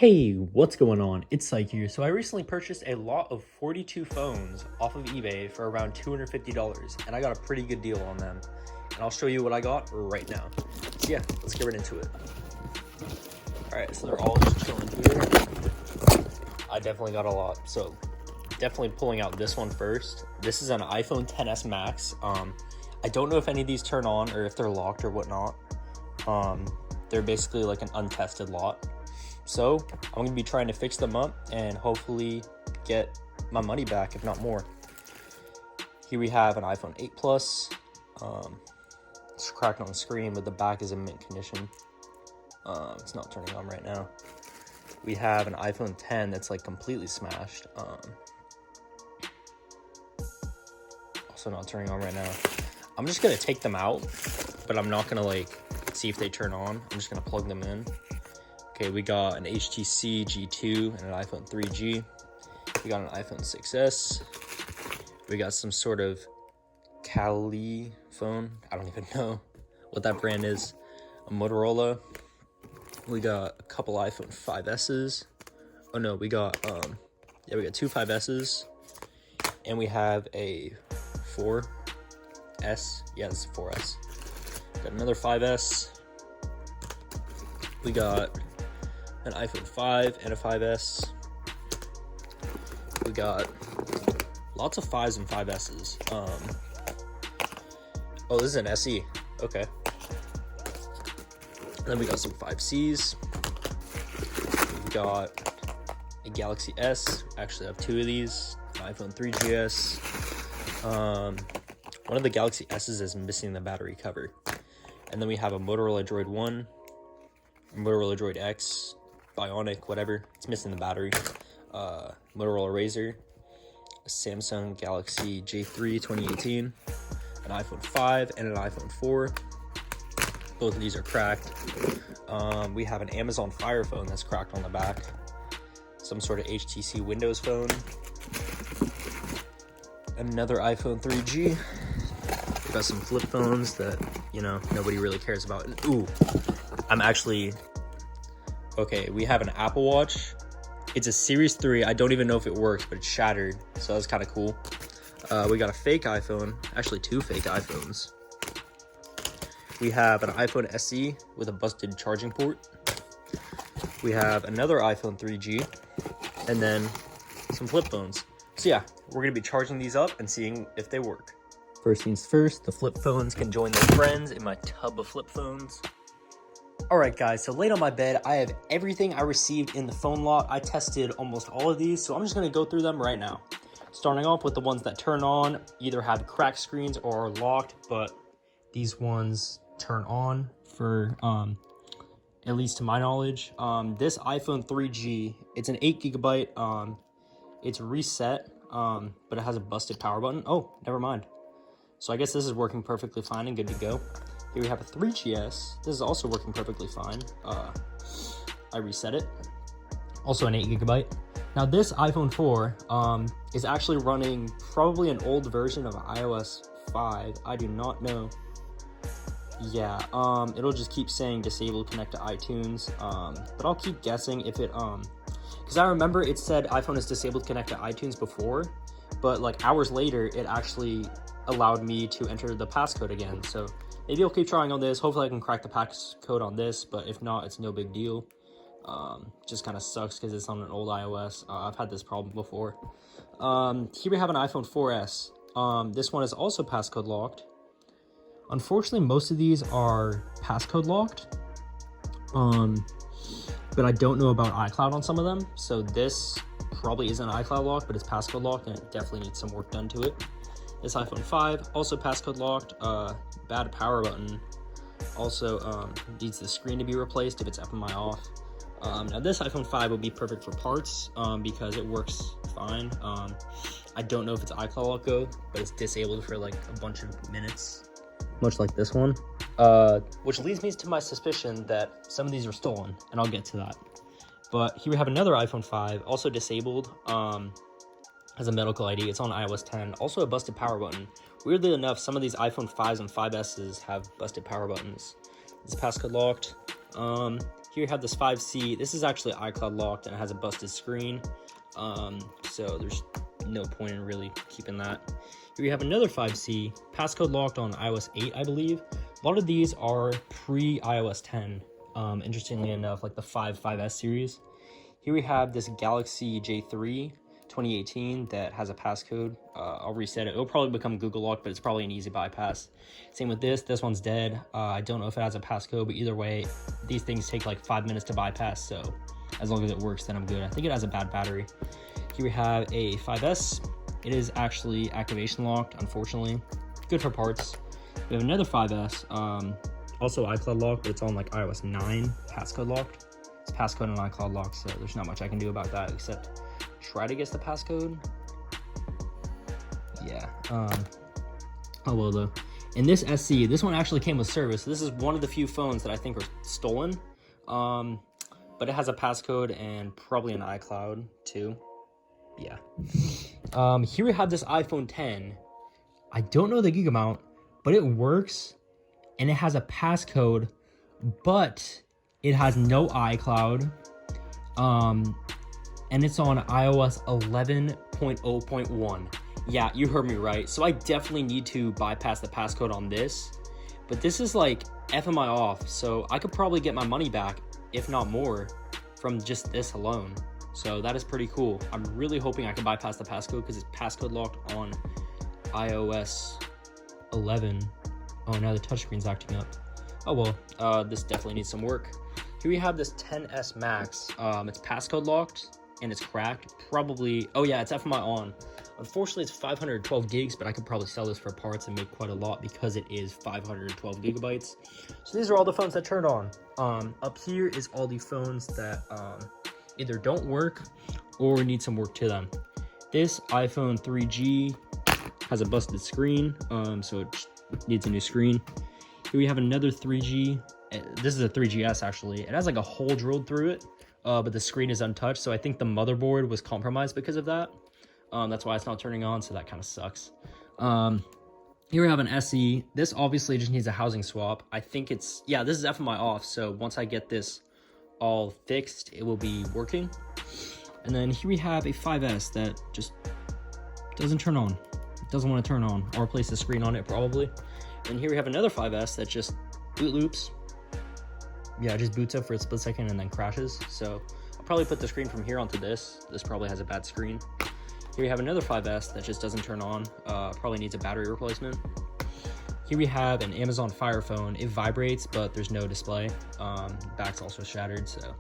Hey, what's going on? It's Psych here. So I recently purchased a lot of 42 phones off of eBay for around $250, and I got a pretty good deal on them. And I'll show you what I got right now. So yeah, let's get right into it. Alright, so they're all just chilling here. I definitely got a lot. So definitely pulling out this one first. This is an iPhone XS Max. I don't know if any of these turn on or if they're locked or whatnot. They're basically like an untested lot. So I'm going to be trying to fix them up and hopefully get my money back, if not more. Here we have an iPhone 8 Plus. It's cracked on the screen, but the back is in mint condition. It's not turning on right now. We have an iPhone 10 that's like completely smashed. Also not turning on right now. I'm just going to take them out, but I'm not going to like see if they turn on. I'm just going to plug them in. Okay, we got an HTC G2 and an iPhone 3G. We got an iPhone 6S. We got some sort of Kali phone. I don't even know what that brand is. A Motorola. We got a couple iPhone 5Ss. Oh no, we got two 5Ss. And we have a 4S. Yeah, this is 4S. Got another 5S. We got an iPhone 5 and a 5S. We got lots of 5s and 5Ss. Oh, this is an SE. Okay. Then we got some 5Cs. We got a Galaxy S. Actually, I have two of these. An iPhone 3GS. One of the Galaxy S's is missing the battery cover. And then we have a Motorola Droid 1, Motorola Droid X, Bionic, whatever. It's missing the battery. Motorola Razr, a Samsung Galaxy J3 2018, an iPhone 5, and an iPhone 4. Both of these are cracked. We have an Amazon Fire phone that's cracked on the back. Some sort of HTC Windows phone. Another iPhone 3G. We got some flip phones that, nobody really cares about. Ooh, okay, we have an Apple Watch. It's a Series 3. I don't even know if it works, but it's shattered, so that's kind of cool. We got a fake iPhone. Actually, two fake iPhones. We have an iPhone SE with a busted charging port. We have another iPhone 3G, and then some flip phones. So yeah, we're going to be charging these up and seeing if they work. First things first, the flip phones can join their friends in my tub of flip phones. Alright guys, so laid on my bed, I have everything I received in the phone lot. I tested almost all of these, so I'm just going to go through them right now. Starting off with the ones that turn on, either have cracked screens or are locked, but these ones turn on for, at least to my knowledge. This iPhone 3G, it's an 8GB, it's reset, but it has a busted power button. Oh, never mind. So I guess this is working perfectly fine and good to go. Here we have a 3GS. This is also working perfectly fine. I reset it. Also an 8GB. Now this iPhone 4 is actually running probably an old version of iOS 5. I do not know. Yeah, it'll just keep saying disable connect to iTunes. But I'll keep guessing if it, because I remember it said iPhone is disabled connect to iTunes before, but like hours later, it actually allowed me to enter the passcode again. So maybe I'll keep trying on this. Hopefully I can crack the passcode on this, but if not, it's no big deal. Just kind of sucks because it's on an old iOS. I've had this problem before. Here we have an iPhone 4S. This one is also passcode locked. Unfortunately, most of these are passcode locked. But I don't know about iCloud on some of them. So this probably isn't iCloud locked, but it's passcode locked, and it definitely needs some work done to it. This iPhone 5, also passcode locked, bad power button. Also needs the screen to be replaced if it's up in my off. Now this iPhone 5 will be perfect for parts because it works fine. I don't know if it's iCloud lock go, but it's disabled for like a bunch of minutes, much like this one. Which leads me to my suspicion that some of these are stolen, and I'll get to that. But here we have another iPhone 5, also disabled. Has a medical ID. It's on iOS 10. Also a busted power button. Weirdly enough, some of these iPhone 5s and 5Ss have busted power buttons. It's passcode locked. Here you have this 5C. This is actually iCloud locked and it has a busted screen. So there's no point in really keeping that. Here you have another 5C, passcode locked on iOS 8, I believe. A lot of these are pre-iOS 10, interestingly enough, like the 5S series. Here we have this Galaxy J3 2018 that has a passcode. I'll reset it. It'll probably become Google Lock, but it's probably an easy bypass. Same with this. This one's dead. I don't know if it has a passcode, but either way, these things take like 5 minutes to bypass, so as long as it works, then I'm good. I think it has a bad battery. Here we have a 5S. It is actually activation locked, unfortunately. Good for parts. We have another 5S, also iCloud locked, but it's on like iOS 9, passcode locked. It's passcode and iCloud locked, so there's not much I can do about that except try to guess the passcode. Yeah. Oh well though. And this SC, this one actually came with service. This is one of the few phones that I think are stolen. But it has a passcode and probably an iCloud too. Yeah. Here we have this iPhone 10. I don't know the gig amount, but it works and it has a passcode, but it has no iCloud. And it's on iOS 11.0.1. Yeah, you heard me right. So I definitely need to bypass the passcode on this, but this is like FMI off. So I could probably get my money back, if not more, from just this alone. So that is pretty cool. I'm really hoping I can bypass the passcode because it's passcode locked on iOS 11. Oh, now the touchscreen's acting up. Oh well, this definitely needs some work. Here we have this 10S Max. It's passcode locked and it's cracked. Probably, oh yeah, it's FMI on. Unfortunately, it's 512 gigs, but I could probably sell this for parts and make quite a lot because it is 512 gigabytes. So these are all the phones that turned on. Up here is all the phones that either don't work or need some work to them. This iPhone 3G has a busted screen, so it needs a new screen. Here we have another 3G. This is a 3GS actually. It has like a hole drilled through it, but the screen is untouched, so I think the motherboard was compromised because of that. That's why it's not turning on, so that kind of sucks. Here we have an SE. This obviously just needs a housing swap. I think it's, yeah, this is FMI off, so once I get this all fixed, it will be working. And then here we have a 5S that just doesn't turn on. It doesn't want to turn on. I'll replace the screen on it probably. And here we have another 5S that just boot loops. Yeah, it just boots up for a split second and then crashes. So I'll probably put the screen from here onto this. This probably has a bad screen. Here we have another 5S that just doesn't turn on. Probably needs a battery replacement. Here we have an Amazon Fire phone. It vibrates, but there's no display. Back's also shattered, so.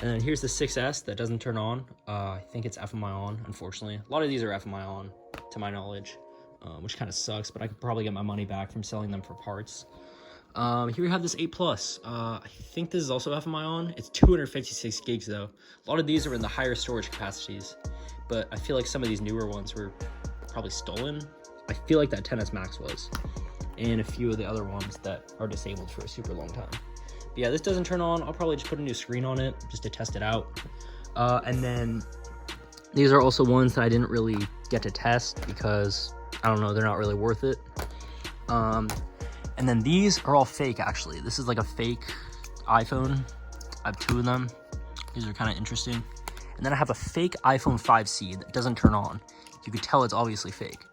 And then here's the 6S that doesn't turn on. I think it's FMI on, unfortunately. A lot of these are FMI on, to my knowledge, which kind of sucks, but I could probably get my money back from selling them for parts. Here we have this 8 Plus. I think this is also FMI on. It's 256 gigs though. A lot of these are in the higher storage capacities, but I feel like some of these newer ones were probably stolen. I feel like that 10S Max was, and a few of the other ones that are disabled for a super long time. But yeah, this doesn't turn on. I'll probably just put a new screen on it just to test it out. And then these are also ones that I didn't really get to test because, I don't know, they're not really worth it. And then these are all fake, actually. This is like a fake iPhone. I have 2 of them. These are kind of interesting. And then I have a fake iPhone 5C that doesn't turn on. You could tell it's obviously fake.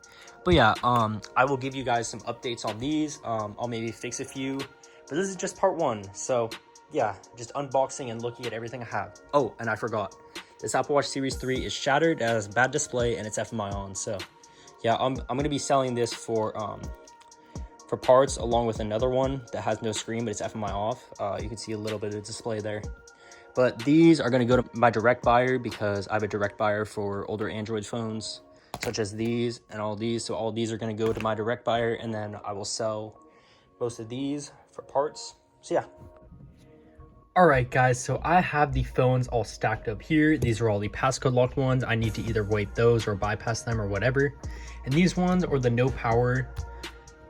But yeah, I will give you guys some updates on these. I'll maybe fix a few, but this is just part 1. So yeah, just unboxing and looking at everything I have. Oh, and I forgot. This Apple Watch Series 3 is shattered, it has a bad display, and it's FMI on. So yeah, I'm gonna be selling this for parts, along with another one that has no screen, but it's FMI off. You can see a little bit of display there. But these are gonna go to my direct buyer because I have a direct buyer for older Android phones, such as these and all these. So all these are gonna go to my direct buyer, and then I will sell most of these for parts. So yeah. All right, guys, so I have the phones all stacked up here. These are all the passcode locked ones. I need to either wipe those or bypass them or whatever. And these ones are the no power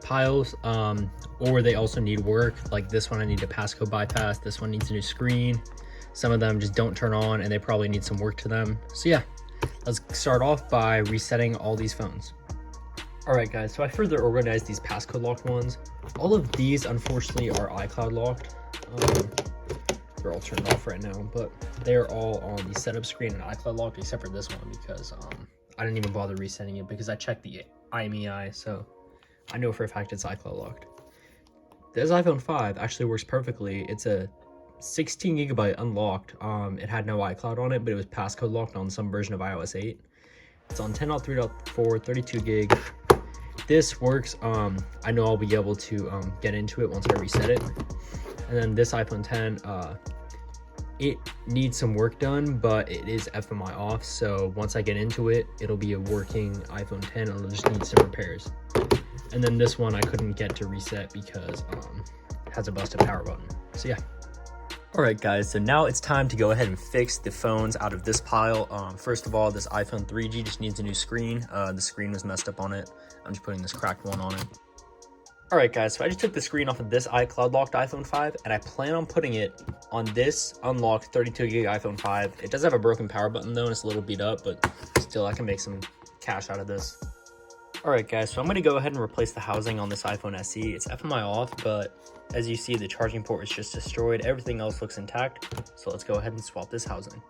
piles, or they also need work. Like this one, I need a passcode bypass. This one needs a new screen. Some of them just don't turn on and they probably need some work to them. So yeah, let's start off by resetting all these phones. All right, guys, so I further organized these passcode locked ones. All of these, unfortunately, are iCloud locked. they're all turned off right now, but they're all on the setup screen and iCloud locked except for this one because I didn't even bother resetting it because I checked the IMEI, so I know for a fact it's iCloud locked. This iPhone 5 actually works perfectly. It's a 16 gigabyte unlocked. It had no iCloud on it, but it was passcode locked on some version of iOS 8. It's on 10.3.4, 32 gig. This works. I know I'll be able to get into it once I reset it. And then this iPhone 10, it needs some work done, but it is FMI off. So once I get into it, it'll be a working iPhone 10. It'll just need some repairs. And then this one I couldn't get to reset because it has a busted power button. So yeah. All right, guys, so now it's time to go ahead and fix the phones out of this pile. First of all, this iPhone 3G just needs a new screen. The screen was messed up on it. I'm just putting this cracked one on it. All right, guys, so I just took the screen off of this iCloud locked iPhone 5, and I plan on putting it on this unlocked 32 gig iPhone 5. It does have a broken power button though, and it's a little beat up, but still I can make some cash out of this. All right, guys, so I'm gonna go ahead and replace the housing on this iPhone SE. It's FMI off, but as you see, the charging port is just destroyed. Everything else looks intact. So let's go ahead and swap this housing.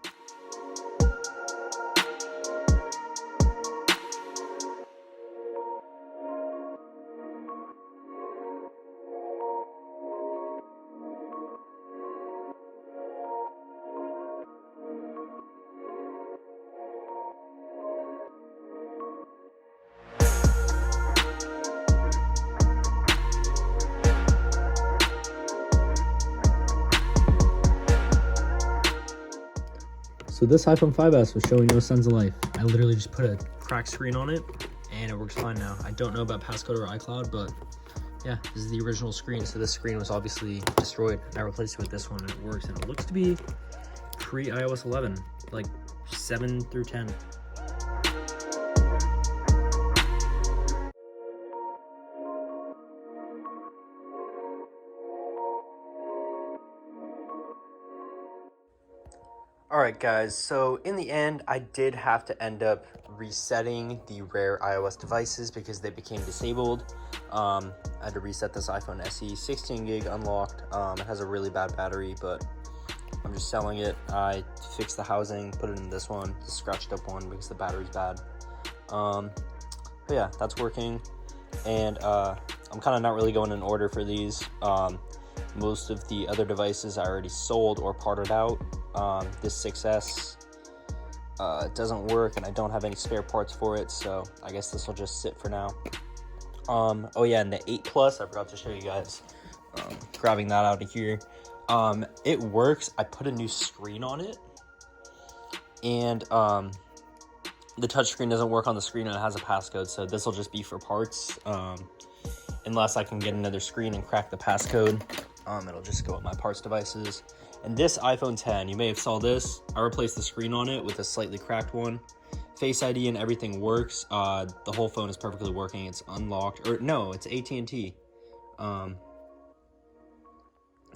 So this iPhone 5S was showing no signs of life. I literally just put a cracked screen on it and it works fine now. I don't know about passcode or iCloud, but yeah, this is the original screen. So this screen was obviously destroyed. I replaced it with this one and it works, and it looks to be pre-iOS 11, like 7 through 10. Alright guys, so in the end, I did have to end up resetting the rare iOS devices because they became disabled. I had to reset this iPhone SE, 16 gig unlocked. It has a really bad battery, but I'm just selling it. I fixed the housing, put it in this one, the scratched up one because the battery's bad. But yeah, that's working. And I'm kind of not really going in order for these. Most of the other devices I already sold or parted out. This 6S doesn't work and I don't have any spare parts for it, so I guess this will just sit for now. Oh yeah, and the 8 Plus, I forgot to show you guys. Grabbing that out of here. It works. I put a new screen on it, and the touchscreen doesn't work on the screen and it has a passcode, so this will just be for parts. Unless I can get another screen and crack the passcode, it'll just go with my parts devices. And this iPhone 10, you may have saw this. I replaced the screen on it with a slightly cracked one. Face ID and everything works. The whole phone is perfectly working. It's unlocked, or no, it's AT&T.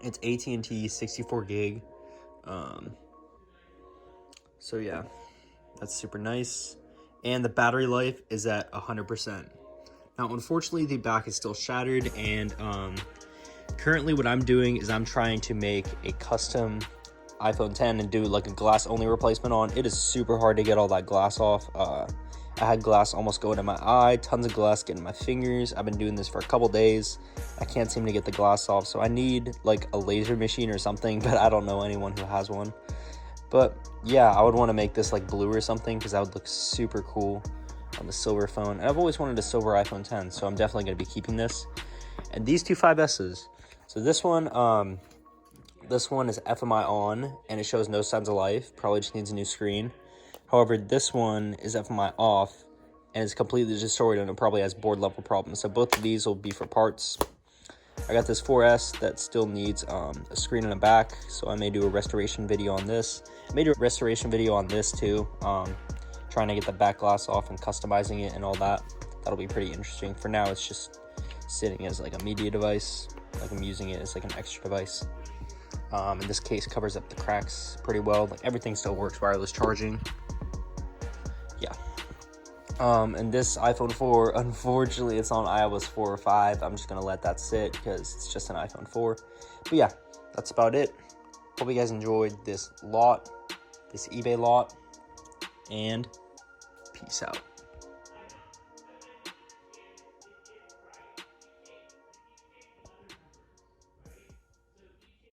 It's AT&T 64 gig. So yeah, that's super nice. And the battery life is at 100%. Now, unfortunately, the back is still shattered, and currently what I'm doing is I'm trying to make a custom iPhone 10 and do like a glass only replacement on. It is super hard to get all that glass off. I had glass almost go into my eye, tons of glass getting in my fingers. I've been doing this for a couple days. I can't seem to get the glass off, so I need like a laser machine or something, but I don't know anyone who has one. But yeah, I would want to make this like blue or something because that would look super cool on the silver phone. And I've always wanted a silver iPhone 10, so I'm definitely going to be keeping this. And these two 5S's. So this one is FMI on, and it shows no signs of life. Probably just needs a new screen. However, this one is FMI off, and it's completely destroyed, and it probably has board level problems. So both of these will be for parts. I got this 4S that still needs a screen in the back, so I may do a restoration video on this. I may do a restoration video on this too, trying to get the back glass off and customizing it and all that. That'll be pretty interesting. For now, it's just sitting as like a media device. Like I'm using it as like an extra device. And this case covers up the cracks pretty well. Like everything still works, wireless charging. Yeah. And this iPhone 4, unfortunately, it's on iOS 4 or 5. I'm just gonna let that sit because it's just an iPhone 4. But yeah, that's about it. Hope you guys enjoyed this eBay lot, and peace out.